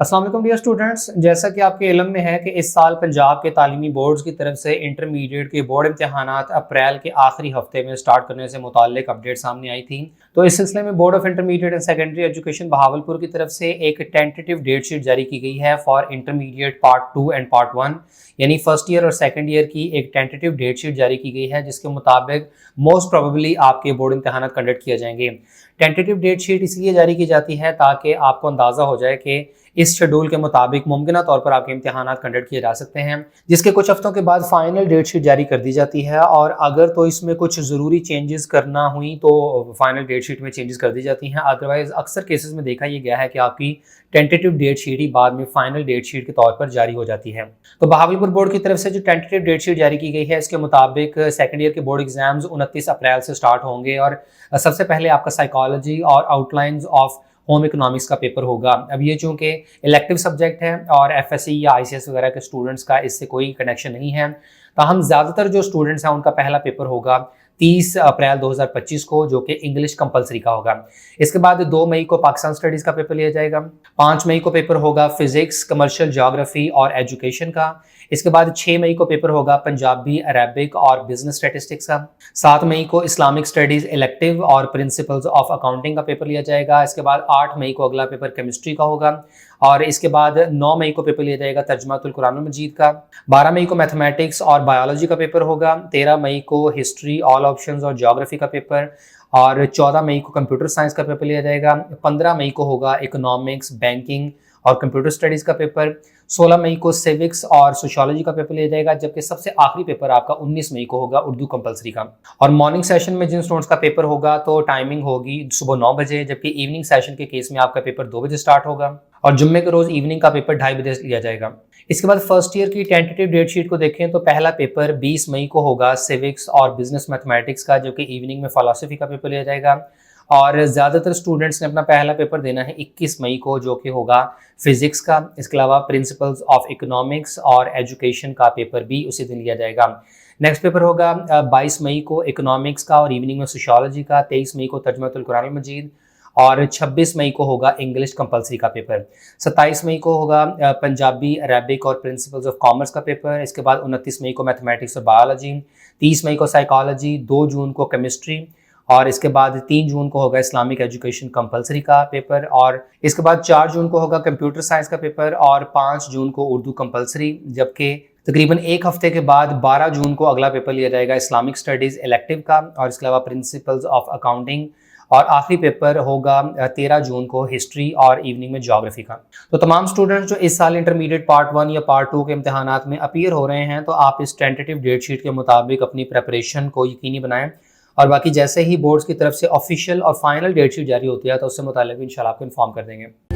अस्सलाम वालेकुम dear students, जैसा कि आपके इल्म में है कि इस साल पंजाब के तालीमी बोर्ड्स की तरफ से इंटरमीडिएट के बोर्ड इम्तहानात अप्रैल के आखिरी हफ्ते में स्टार्ट करने से मुताल्लिक अपडेट सामने आई थी। तो इस सिलसिले में board of intermediate and secondary education Bahawalpur की तरफ से एक टेंटेटिव डेट शीट जारी की गई है for intermediate part 2 and part 1, यानी फर्स्ट ईयर और सेकेंड ईयर की एक टेंटेटिव डेट शीट जारी की गई है, जिसके मुताबिक मोस्ट प्रोबेबली आपके बोर्ड इम्तहानात कंडक्ट किए जाएंगे। टेंटेटिव डेट शीट इसलिए जारी की जाती है ताकि आपको अंदाज़ा हो जाए कि इस शेड्यूल के मुताबिक मुमकिन तौर पर आपके इम्तिहानात कंडक्ट किए जा सकते हैं, जिसके कुछ हफ्तों के बाद फाइनल डेट शीट जारी कर दी जाती है। और अगर तो इसमें कुछ ज़रूरी चेंजेस करना हुई तो फाइनल डेट शीट में चेंजेस कर दी जाती हैं। अदरवाइज अक्सर केसेस में देखा यह गया है कि आपकी टेंटेटिव डेट शीट ही बाद में फाइनल डेट शीट के तौर पर जारी हो जाती है। तो बहावलपुर बोर्ड की तरफ से जो टेंटेटिव डेट शीट जारी की गई है, इसके मुताबिक सेकेंड ईयर के बोर्ड एग्जाम्स 29 अप्रैल से स्टार्ट होंगे और सबसे पहले आपका साइकोलॉजी और आउटलाइंस ऑफ होम इकोनॉमिक्स का पेपर होगा। अब ये चूंकि इलेक्टिव सब्जेक्ट है और एफएससी या आईसीएस वगैरह के स्टूडेंट्स का इससे कोई कनेक्शन नहीं है, ताहम ज़्यादातर जो स्टूडेंट्स हैं उनका पहला पेपर होगा 30 अप्रैल 2025 को, जो कि इंग्लिश कंपलसरी का होगा। इसके बाद 2 मई को पाकिस्तान स्टडीज़ का पेपर लिया जाएगा। 5 मई को पेपर होगा फिजिक्स, कमर्शियल ज्योग्राफी और एजुकेशन का। इसके बाद 6 मई को पेपर होगा पंजाबी, अरेबिक और बिजनेस स्टैटिस्टिक्स का। 7 मई को इस्लामिक स्टडीज़ इलेक्टिव और प्रिंसिपल्स ऑफ अकाउंटिंग का पेपर लिया जाएगा। इसके बाद 8 मई को अगला पेपर केमिस्ट्री का होगा और इसके बाद 9 मई को पेपर लिया जाएगा तर्जुमातुल कुरान मजीद का। 12 मई को मैथमेटिक्स और बायोलॉजी का पेपर होगा। 13 मई को हिस्ट्री, ऑल ऑप्शंस और ज्योग्राफी का पेपर और 14 मई को कंप्यूटर साइंस का पेपर लिया जाएगा। 15 मई को होगा इकोनॉमिक्स, बैंकिंग और कंप्यूटर स्टडीज़ का पेपर। 16 मई को सिविक्स और सोशियोलॉजी का पेपर लिया जाएगा, जबकि सबसे आखिरी पेपर आपका 19 मई को होगा उर्दू कंपलसरी का। और मॉर्निंग सेशन में जिन स्टूडेंट्स का पेपर होगा तो टाइमिंग होगी सुबह 9 बजे, जबकि इवनिंग सेशन के केस में आपका पेपर 2 बजे स्टार्ट होगा और जुम्मे के रोज इवनिंग का पेपर 2:30 बजे लिया जाएगा। इसके बाद फर्स्ट ईयर की टेंटेटिव डेट शीट को देखें तो पहला पेपर 20 मई को होगा सिविक्स और बिजनेस मैथमेटिक्स का, जो कि इवनिंग में फिलॉसफी का पेपर लिया जाएगा। और ज़्यादातर स्टूडेंट्स ने अपना पहला पेपर देना है 21 मई को, जो कि होगा फिजिक्स का। इसके अलावा प्रिंसिपल्स ऑफ इकोनॉमिक्स और एजुकेशन का पेपर भी उसी दिन लिया जाएगा। नेक्स्ट पेपर होगा 22 मई को इकोनॉमिक्स का और इवनिंग में सोशियोलॉजी का। 23 मई को तर्जुमातुल कुरान मजीद और 26 मई को होगा इंग्लिश कंपलसरी का पेपर। 27 मई को होगा पंजाबी, अरेबिक और प्रिंसिपल्स ऑफ कॉमर्स का पेपर। इसके बाद 29 मई को मैथमेटिक्स और बायोलॉजी। 30 मई को साइकोलॉजी, 2 जून को केमिस्ट्री और इसके बाद 3 जून को होगा इस्लामिक एजुकेशन कंपलसरी का पेपर। और इसके बाद 4 जून को होगा कंप्यूटर साइंस का पेपर और 5 जून को उर्दू कंपलसरी, जबकि तकरीबन एक हफ्ते के बाद 12 जून को अगला पेपर लिया जाएगा इस्लामिक स्टडीज़ इलेक्टिव का और इसके अलावा प्रिंसिपल्स ऑफ अकाउंटिंग। और आखिरी पेपर होगा 13 जून को हिस्ट्री और इवनिंग में ज्योग्राफी का। तो तमाम स्टूडेंट्स जो इस साल इंटरमीडिएट पार्ट 1 या पार्ट 2 के इम्तिहानात में अपीयर हो रहे हैं, तो आप इस टेंटेटिव डेट शीट के मुताबिक अपनी प्रेपरेशन को यकीनी बनाएं और बाकी जैसे ही बोर्ड्स की तरफ से ऑफिशियल और फाइनल डेट शीट जारी होती है तो उससे मुताल्लिक इंशाल्लाह आपको इन्फॉर्म कर देंगे।